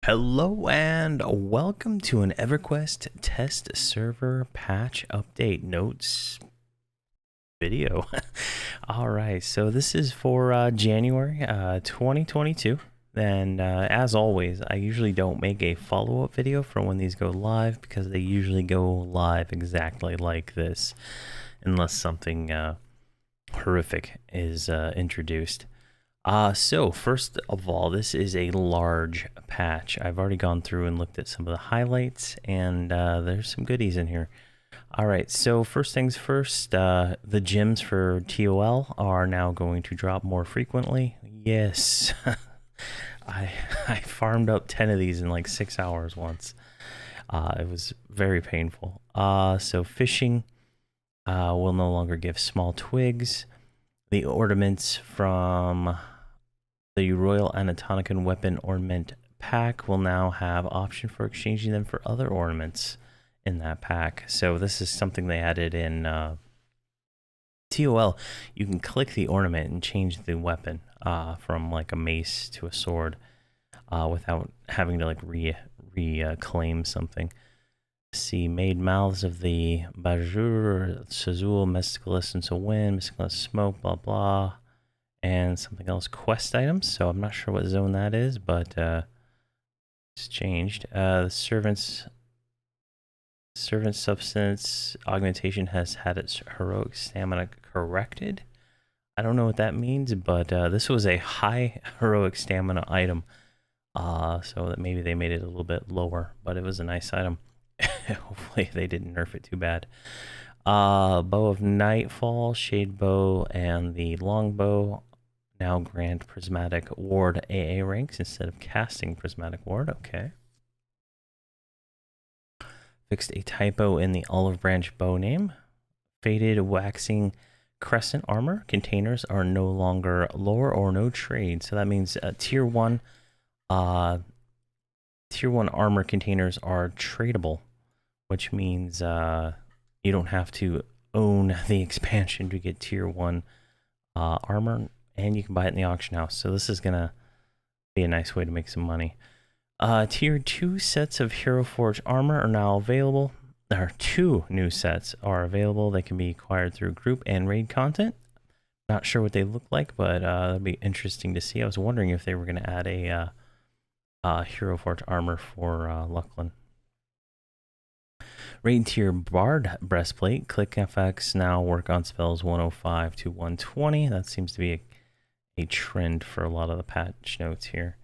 Hello and welcome to an Everquest test server patch update notes video. All right, so this is for January 2022. And as always, I usually don't make a follow-up video for when these go live because they usually go live exactly like this, unless something horrific is introduced. So first of all, this is a large patch. I've already gone through and looked at some of the highlights, and there's some goodies in here. All right, so first things first, the gems for TOL are now going to drop more frequently. Yes, I farmed up 10 of these in like 6 hours once. It was very painful. So fishing will no longer give small twigs. The ornaments from the Royal Anatonican Weapon Ornament pack will now have option for exchanging them for other ornaments in that pack. So this is something they added in TOL. You can click the ornament and change the weapon from like a mace to a sword without having to like reclaim something. See, made mouths of the Bajur, Sazul, Mescalis, and so wind, Mescalis smoke, blah blah, and something else, quest items. So I'm not sure what zone that is, but it's changed. The servant substance augmentation has had its heroic stamina corrected. I don't know what that means, but this was a high heroic stamina item, so that maybe they made it a little bit lower, but it was a nice item. Hopefully they didn't nerf it too bad. Bow of Nightfall, Shade Bow, and the Longbow now grant Prismatic Ward AA ranks instead of casting Prismatic Ward. Okay. Fixed a typo in the Olive Branch bow name. Faded Waxing Crescent armor containers are no longer lore or no trade. So that means tier 1 armor containers are tradable, which means you don't have to own the expansion to get tier 1 armor, and you can buy it in the auction house. So this is gonna be a nice way to make some money. Tier 2 sets of Hero Forge armor are now available. There are 2 new sets are available. They can be acquired through group and raid content. Not sure what they look like, but that'd be interesting to see. I was wondering if they were going to add a Hero Forge armor for Luclin. Raid tier Bard breastplate. Click FX now work on spells 105 to 120. That seems to be a trend for a lot of the patch notes here.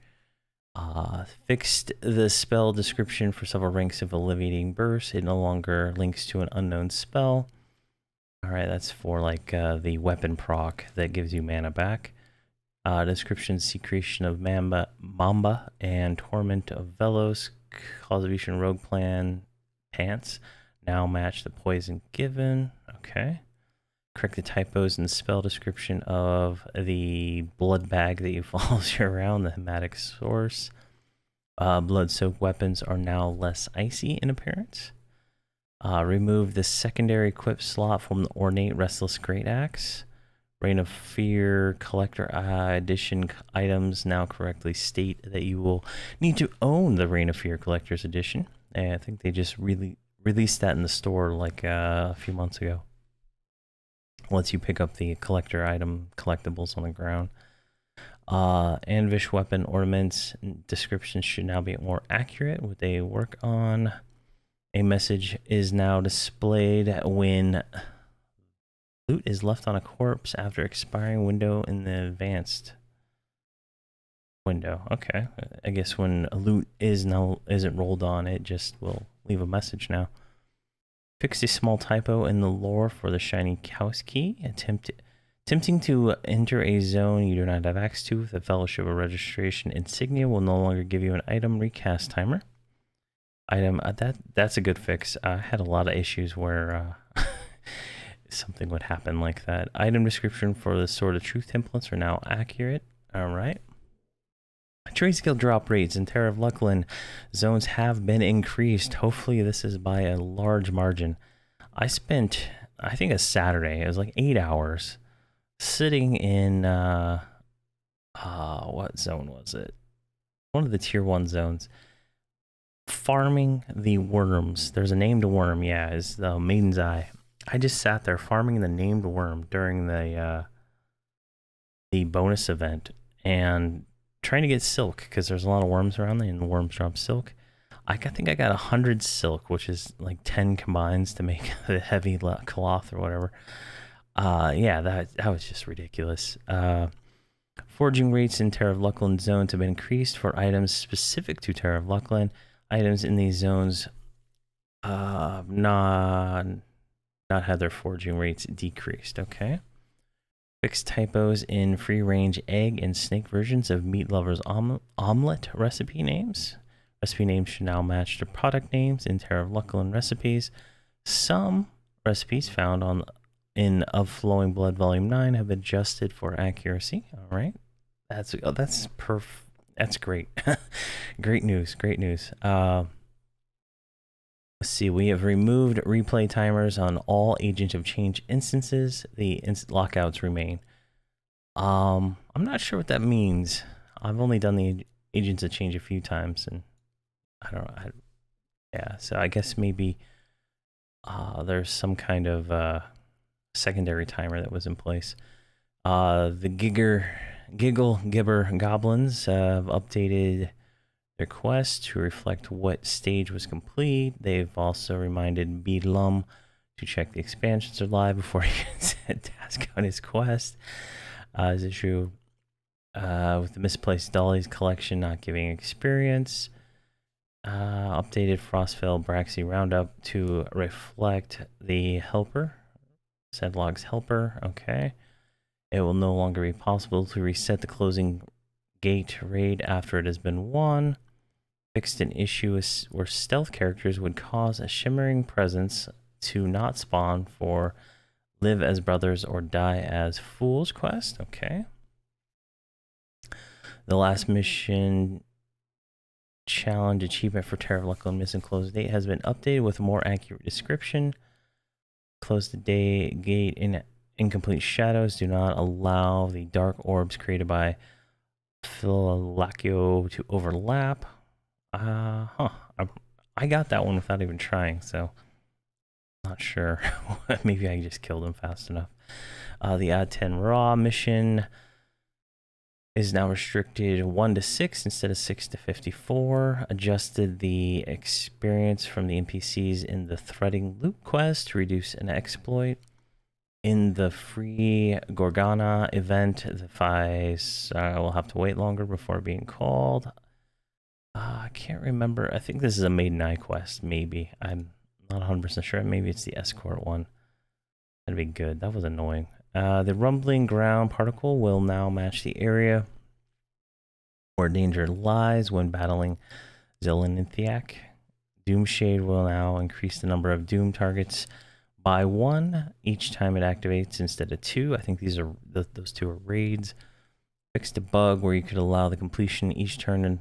Fixed the spell description for several ranks of Alleviating Burst. It no longer links to an unknown spell. Alright, that's for like the weapon proc that gives you mana back. Description, Secretion of Mamba and Torment of Velos. Cultivation Rogue Plan pants now match the poison given. Okay. Correct the typos in the spell description of the blood bag that you follows you around, the hematic source. Blood soaked weapons are now less icy in appearance. Remove the secondary equip slot from the ornate restless great axe. Reign of Fear collector edition items now correctly state that you will need to own the Reign of Fear collector's edition. And I think they just released that in the store like a few months ago. Lets you pick up the collector item collectibles on the ground. Anvish weapon ornaments descriptions should now be more accurate. What they work on. A message is now displayed when loot is left on a corpse after expiring window in the advanced window. Okay, I guess when a loot isn't rolled on, it just will leave a message now. Fix a small typo in the lore for the shiny house key. Attempting to enter a zone you do not have access to with the Fellowship of Registration insignia will no longer give you an item recast timer. That's a good fix. I had a lot of issues where something would happen like that. Item description for the Sword of Truth templates are now accurate. All right. Trade skill drop rates in Terror of Luclin zones have been increased. Hopefully this is by a large margin. I spent, I think, a Saturday. It was like 8 hours sitting in what zone was it? One of the tier 1 zones. farming the worms. There's a named worm, yeah, is the Maiden's Eye. I just sat there farming the named worm during the bonus event and trying to get silk because there's a lot of worms around there and the worms drop silk. I think I got 100 silk, which is like 10 combines to make the heavy cloth or whatever. Yeah, that was just ridiculous. Forging rates in Terror of Luclin zones have been increased for items specific to Terror of Luclin. Items in these zones not had their forging rates decreased. Okay. Fixed typos in free-range egg and snake versions of Meat Lover's omelet recipe names. Recipe names should now match the product names in Terror of Luclin recipes. Some recipes found in Of Flowing Blood Volume 9 have been adjusted for accuracy. All right. That's great. Great news. Let's see. We have removed replay timers on all Agent of Change instances. The lockouts remain. I'm not sure what that means. I've only done the Agents of Change a few times, and I don't know. Yeah, so I guess maybe there's some kind of secondary timer that was in place. The Giggle Gibber Goblins have updated their quest to reflect what stage was complete. They've also reminded Beedlum to check the expansions are live before he can set task on his quest. His issue with the misplaced Dolly's collection not giving experience. Updated Frostvale Braxy Roundup to reflect the helper. Sedlog's helper. Okay. It will no longer be possible to reset the closing gate raid after it has been won. Fixed an issue where stealth characters would cause a shimmering presence to not spawn for Live as Brothers or Die as Fools quest. Okay. The last mission challenge achievement for Terror of Luclin missing close date has been updated with a more accurate description. Close the gate in incomplete shadows. Do not allow the dark orbs created by Philolacchio to overlap. I got that one without even trying, so not sure. Maybe I just killed him fast enough. The Add 10 Raw mission is now restricted 1 to 6 instead of 6 to 54. Adjusted the experience from the NPCs in the Threading Loot quest to reduce an exploit. In the free Gorgana event, the files will have to wait longer before being called. I can't remember. I think this is a Maiden Eye quest, maybe. I'm not 100% sure. Maybe it's the escort one. That'd be good. That was annoying. The rumbling ground particle will now match the area where danger lies when battling Zelenithiak. Doomshade will now increase the number of Doom targets by 1 each time it activates instead of 2. I think these are those 2 are raids. Fixed a bug where you could allow the completion each turn and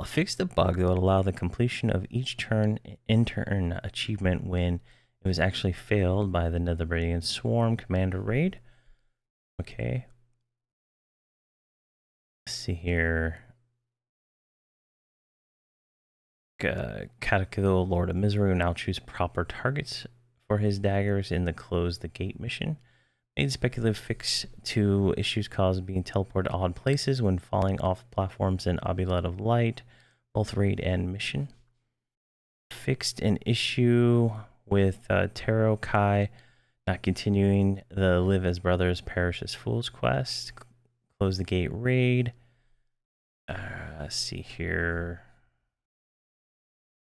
fixed a bug that would allow the completion of each turn in turn achievement when it was actually failed by the Netherbridian Swarm Commander raid. Okay. Let's see here. Katakil, Lord of Misery, will now choose proper targets for his daggers in the Close the Gate mission. Made speculative fix to issues caused being teleported to odd places when falling off platforms in Amulet of Light, both raid and mission. Fixed an issue with Taro Kai not continuing the Live as Brothers, Perish as Fools quest. Close the Gate raid. Let's see here.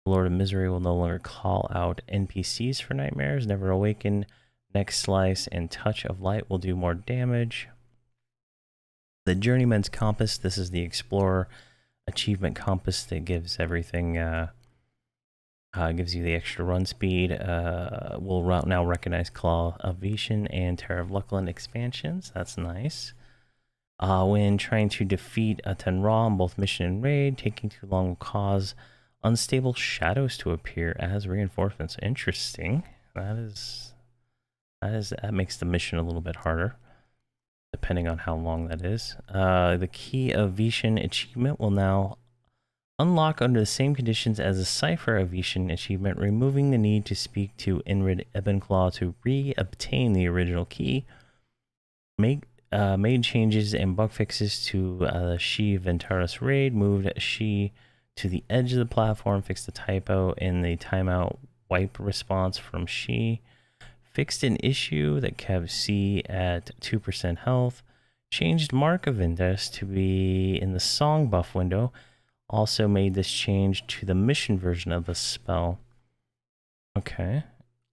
Lord of Misery will no longer call out NPCs for nightmares. Never Awaken, Next Slice, and Touch of Light will do more damage. The Journeyman's Compass. This is the Explorer achievement compass that gives everything, gives you the extra run speed. Will now recognize Claw of Vishan and Terror of Luclin expansions. That's nice. When trying to defeat a Tenra in both mission and raid, taking too long will cause unstable shadows to appear as reinforcements. Interesting. That makes the mission a little bit harder, depending on how long that is. The Key of Vishan achievement will now Unlock under the same conditions as a Cipher Evasion achievement, removing the need to speak to Inrid Ebenclaw to re-obtain the original key. Made changes and bug fixes to She Ventaris raid, moved She to the edge of the platform, fixed the typo in the timeout wipe response from She, fixed an issue that kept C at 2% health, changed Mark of Indes to be in the song buff window, also made this change to the mission version of the spell. Okay.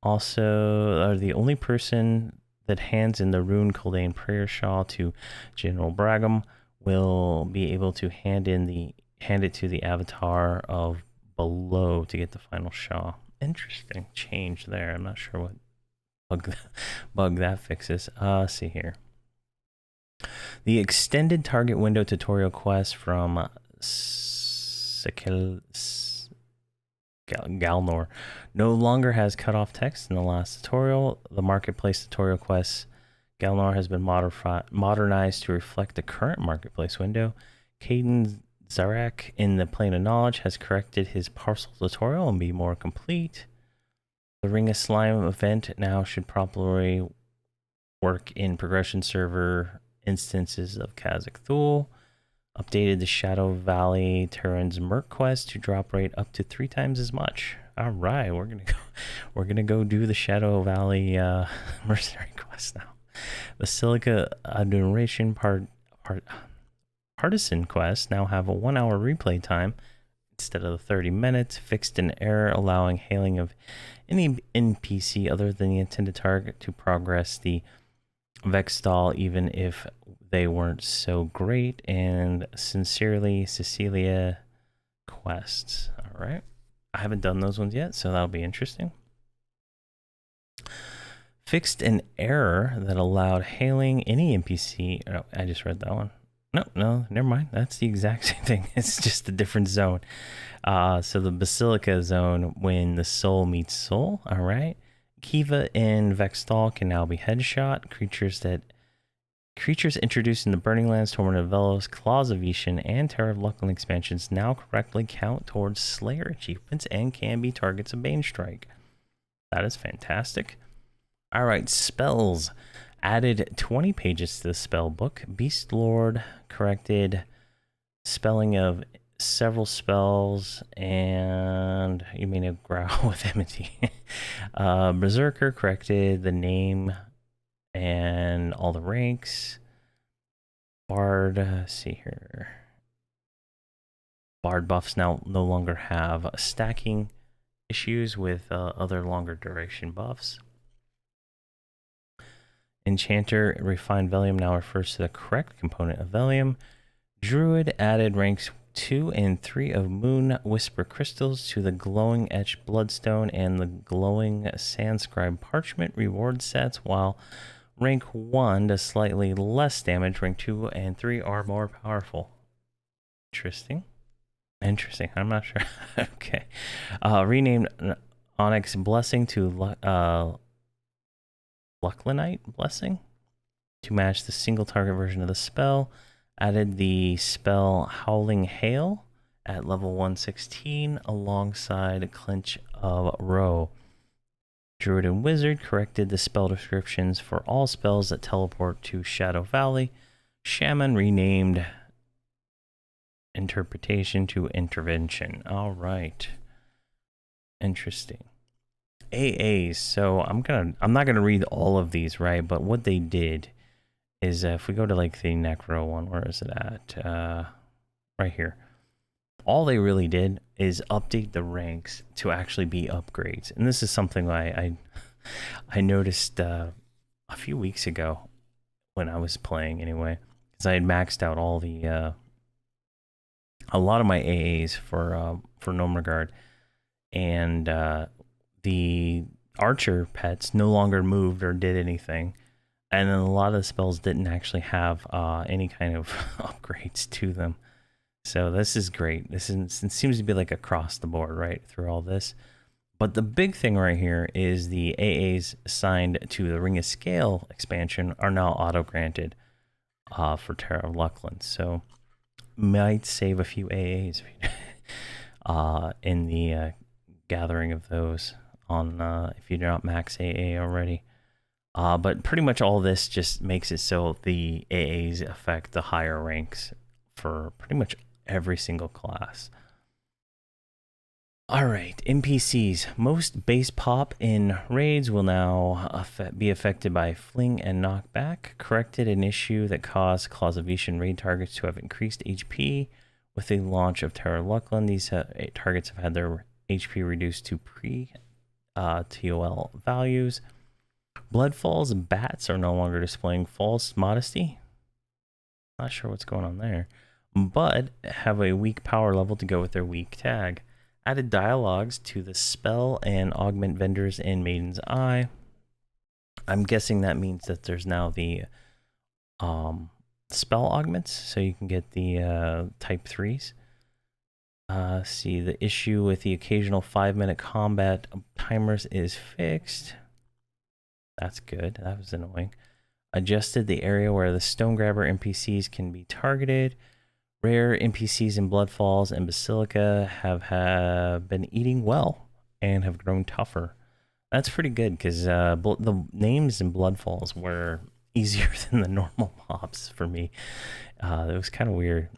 Also, are the only person that hands in the Rune Kaldane Prayer Shawl to General Bragum will be able to hand it to the avatar of below to get the final Shaw. Interesting change there. I'm not sure what bug that fixes. See here. The extended target window tutorial quest from Galnor no longer has cutoff text in the last tutorial. The marketplace tutorial quest Galnor has been modernized to reflect the current marketplace window. Caden Zarak in the Plane of Knowledge has corrected his parcel tutorial and be more complete. The Ring of Slime event now should properly work in progression server instances of Kazakh Thule. Updated the Shadow Valley Terran's Merc quest to drop rate up to 3 times as much. All right, we're gonna go do the Shadow Valley mercenary quest now. Basilica Adoration Partisan quest now have a 1-hour replay time instead of the 30 minutes. Fixed an error allowing hailing of any NPC other than the intended target to progress the Vexstall even if they weren't so great. And sincerely, Cecilia quests. All right, I haven't done those ones yet, so that'll be interesting. Fixed an error that allowed hailing any NPC. Oh, I just read that one. No, never mind. That's the exact same thing. It's just a different zone. So the Basilica zone when the soul meets soul. All right. Kiva in Vexstall can now be headshot. Creatures introduced in the Burning Lands, Torment of Velos, Claws of Evasion, and Terror of Luclin expansions now correctly count towards Slayer achievements and can be targets of Bane Strike. That is fantastic. All right, spells. Added 20 pages to the spell book. Beast Lord corrected spelling of several spells, and you may know growl with enmity. Berserker corrected the name and all the ranks. Bard, see here. Bard buffs now no longer have stacking issues with other longer duration buffs. Enchanter refined Velium now refers to the correct component of Velium. Druid added ranks 2 and 3 of Moon Whisper crystals to the glowing etched bloodstone and the glowing sandscribe parchment reward sets, while rank 1 does slightly less damage. Rank 2 and 3 are more powerful. Interesting. I'm not sure. Okay. Renamed Onyx Blessing to Luclinite Blessing to match the single target version of the spell. Added the spell Howling Hail at level 116 alongside Clinch of Row. Druid and Wizard corrected the spell descriptions for all spells that teleport to Shadow Valley. Shaman renamed Interpretation to Intervention. All right. Interesting. AAs. So I'm not gonna read all of these, right? But what they did is if we go to like the Necro one, where is it at? Right here. All they really did is update the ranks to actually be upgrades, and this is something I noticed a few weeks ago when I was playing anyway, because I had maxed out all the a lot of my AAs for Gnome Regard, and the archer pets no longer moved or did anything, and then a lot of the spells didn't actually have any kind of upgrades to them. So this is great. It seems to be like across the board, right, through all this. But the big thing right here is the AAs assigned to the Ring of Scale expansion are now auto-granted for Terror of Luclin. So might save a few AAs in the gathering of those on if you're not max AA already. But pretty much all this just makes it so the AAs affect the higher ranks for pretty much every single class. All right, NPCs. Most base pop in raids will now be affected by fling and knockback. Corrected an issue that caused Claws of Vishan raid targets to have increased HP. With the launch of Terror of Luclin, these targets have had their HP reduced to pre-TOL values. Bloodfall's bats are no longer displaying false modesty. Not sure what's going on there. But have a weak power level to go with their weak tag. Added dialogues to the spell and augment vendors in Maiden's Eye. I'm guessing that means that there's now the spell augments, so you can get the type 3s. See, the issue with the occasional 5-minute combat timers is fixed. That's good. That was annoying. Adjusted the area where the Stone Grabber NPCs can be targeted. Rare NPCs in Bloodfalls and Basilica have been eating well and have grown tougher. That's pretty good because the names in Bloodfalls were easier than the normal mobs for me. It was kind of weird.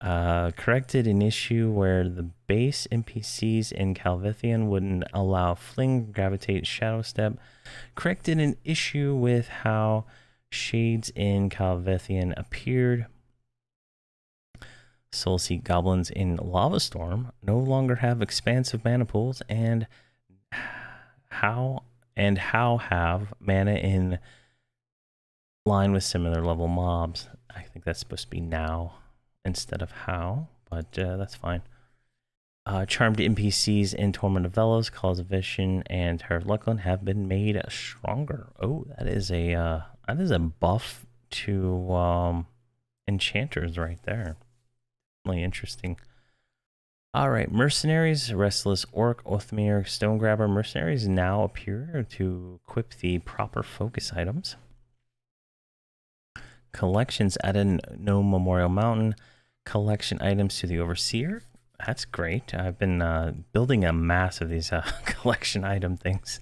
Corrected an issue where the base NPCs in Calvithian wouldn't allow Fling, Gravitate, Shadow Step. Corrected an issue with how shades in Calvithian appeared. Soulseek goblins in Lava Storm no longer have expansive mana pools, and how have mana in line with similar level mobs. I think that's supposed to be now instead of how, but that's fine. Charmed NPCs in Torment of Velos, Calls of Vishan, and Terror of Luclin have been made stronger. Oh, that is a buff to enchanters right there. Really interesting. All right, mercenaries, Restless Orc, Othmir, Stone Grabber mercenaries now appear to equip the proper focus items. Collections added no Memorial Mountain. Collection items to the Overseer. That's great. I've been building a mass of these collection item things.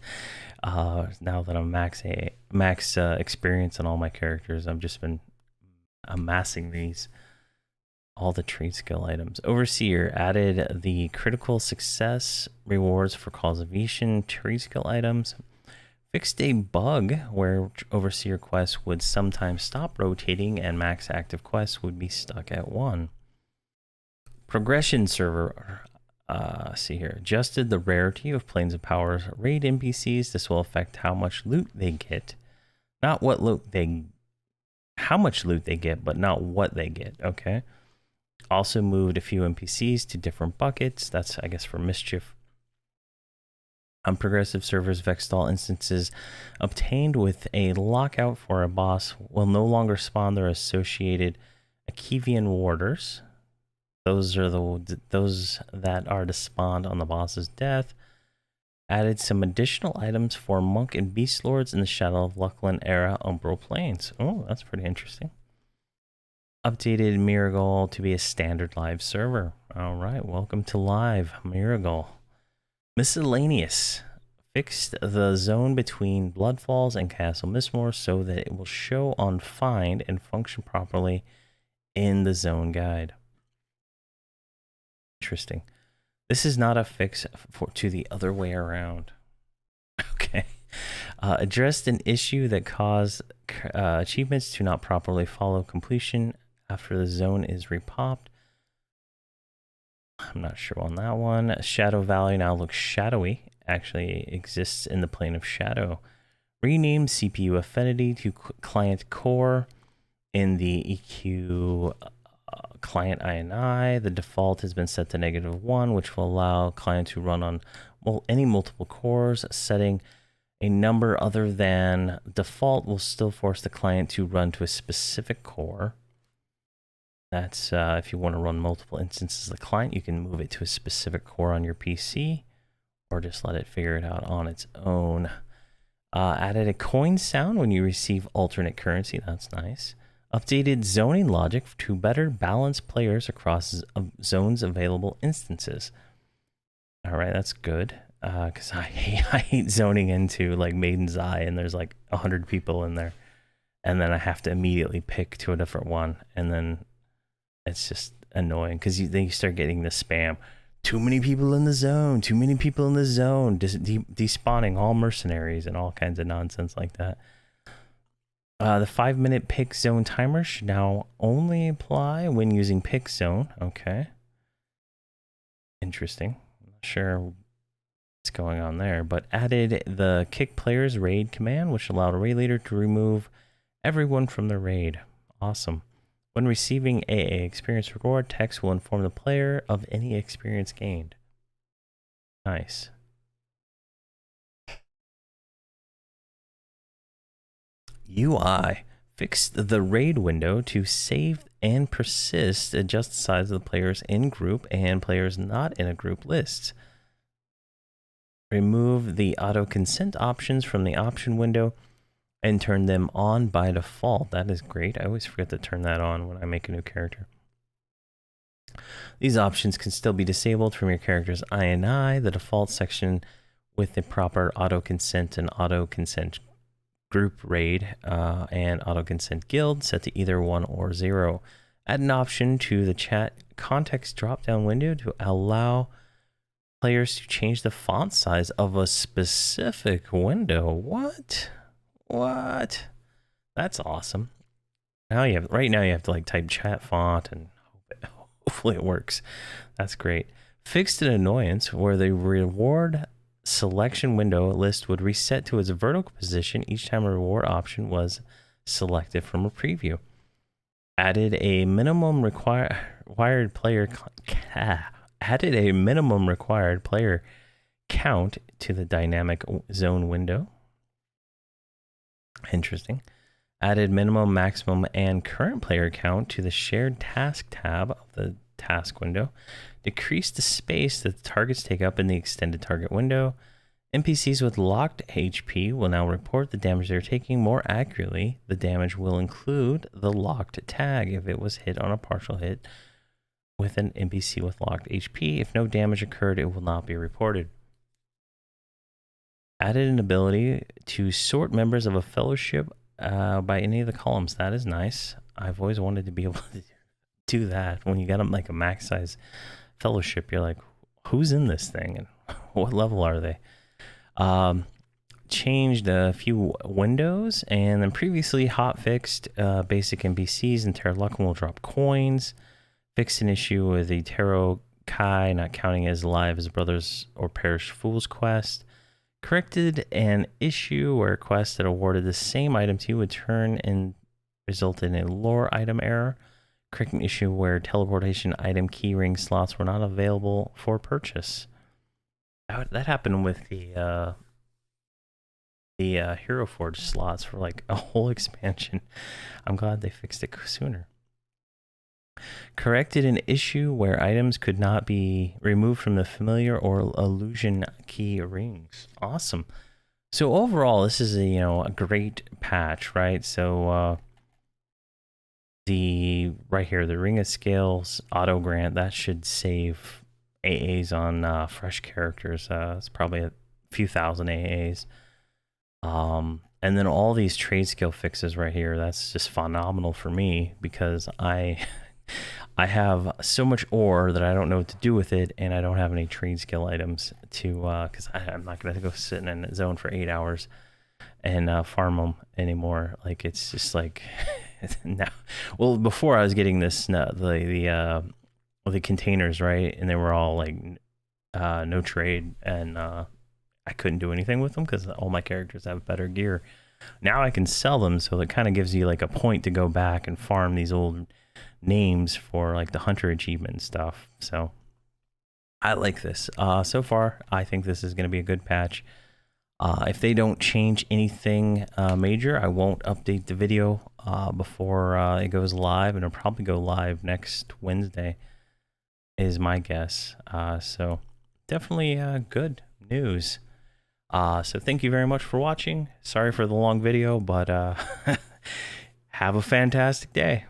Now that I'm max experience on all my characters, I've just been amassing these. All the trade skill items. Overseer added the critical success rewards for Calls of Vishan trade skill items. Fixed a bug where Overseer quests would sometimes stop rotating and max active quests would be stuck at 1. Progression server, see here, adjusted the rarity of Planes of Power's raid NPCs. This will affect how much loot they get. Not what loot they, how much loot they get, but not what they get, okay? Also moved a few NPCs to different buckets. That's, I guess, for mischief. On progressive servers, Vextall instances obtained with a lockout for a boss will no longer spawn their associated Akivian warders. Those are those that are to spawn on the boss's death. Added some additional items for Monk and Beast Lords in the Shadow of Luclin era Umbral Plains. Oh, that's pretty interesting. Updated Miracle to be a standard live server. All right, welcome to live Miracle. Miscellaneous. Fixed the zone between Bloodfalls and Castle Mistmore so that it will show on Find and function properly in the zone guide. Interesting. This is not a fix to the other way around. Okay. Addressed an issue that caused achievements to not properly follow completion after the zone is repopped. I'm not sure on that one. Shadow Valley now looks shadowy. Actually exists in the plane of shadow. Rename CPU affinity to client core in the EQ client INI. The default has been set to -1, which will allow client to run on any multiple cores. Setting a number other than default will still force the client to run to a specific core. That's if you want to run multiple instances of the client, you can move it to a specific core on your PC or just let it figure it out on its own. Added a coin sound when you receive alternate currency. That's nice. Updated zoning logic to better balance players across zones available instances. All right, that's good. Because I hate zoning into like Maiden's Eye and there's like 100 people in there. And then I have to immediately pick to a different one. And then it's just annoying because then you start getting the spam. Too many people in the zone. Too many people in the zone. Despawning all mercenaries and all kinds of nonsense like that. The 5-minute pick zone timer should now only apply when using pick zone. Okay. Interesting. I'm not sure what's going on there, but added the kick players raid command, which allowed a raid leader to remove everyone from the raid. Awesome. When receiving AA experience reward, text will inform the player of any experience gained. Nice. UI. Fixed the raid window to save and persist, adjust the size of the players in group and players not in a group lists. Remove the auto consent options from the option window and turn them on by default. That is great. I always forget to turn that on when I make a new character. These options can still be disabled from your character's INI, the default section with the proper auto consent and auto consent group raid and auto consent guild set to either 1 or 0. Add an option to the chat context drop down window to allow players to change the font size of a specific window. What? That's awesome. Right now you have to like type chat font and hopefully it works. That's great. Fixed an annoyance where the reward selection window list would reset to its vertical position each time a reward option was selected from a preview. Added a minimum required player count to the dynamic zone window. Interesting. Added minimum, maximum, and current player count to the shared task tab of the task window. Decreased the space that the targets take up in the extended target window. NPCs with locked HP will now report the damage they're taking more accurately. The damage will include the locked tag if it was hit on a partial hit with an NPC with locked HP. If no damage occurred, it will not be reported. Added an ability to sort members of a fellowship by any of the columns. That is nice. I've always wanted to be able to do that. When you got them like a max size fellowship, you're like, who's in this thing and what level are they? Changed a few windows and then previously hot fixed basic NPCs and Terror of Luclin will drop coins. Fixed an issue with the Tarot Kai not counting as live as Brothers or Perish Fools quest. Corrected an issue where a quest that awarded the same item to you would turn and result in a lore item error. Corrected an issue where teleportation item keyring slots were not available for purchase. That happened with the Hero Forge slots for like a whole expansion. I'm glad they fixed it sooner. Corrected an issue where items could not be removed from the familiar or illusion key rings. Awesome. So overall, this is a great patch, right? So right here, the Ring of Scales auto grant, that should save AAs on fresh characters. It's probably a few thousand AAs. And then all these trade skill fixes right here, that's just phenomenal for me because I have so much ore that I don't know what to do with it, and I don't have any trade skill items to, because I'm not going to go sit in a zone for 8 hours and farm them anymore. Like, it's just like, now. Well, before I was getting this, the containers, right? And they were all like, no trade, and I couldn't do anything with them because all my characters have better gear. Now I can sell them, so it kind of gives you like a point to go back and farm these old names for like the hunter achievement and stuff. So I like this. So far, I think this is going to be a good patch. If they don't change anything major, I won't update the video before it goes live, and it'll probably go live next Wednesday, is my guess. So definitely good news. So thank you very much for watching. Sorry for the long video, but have a fantastic day.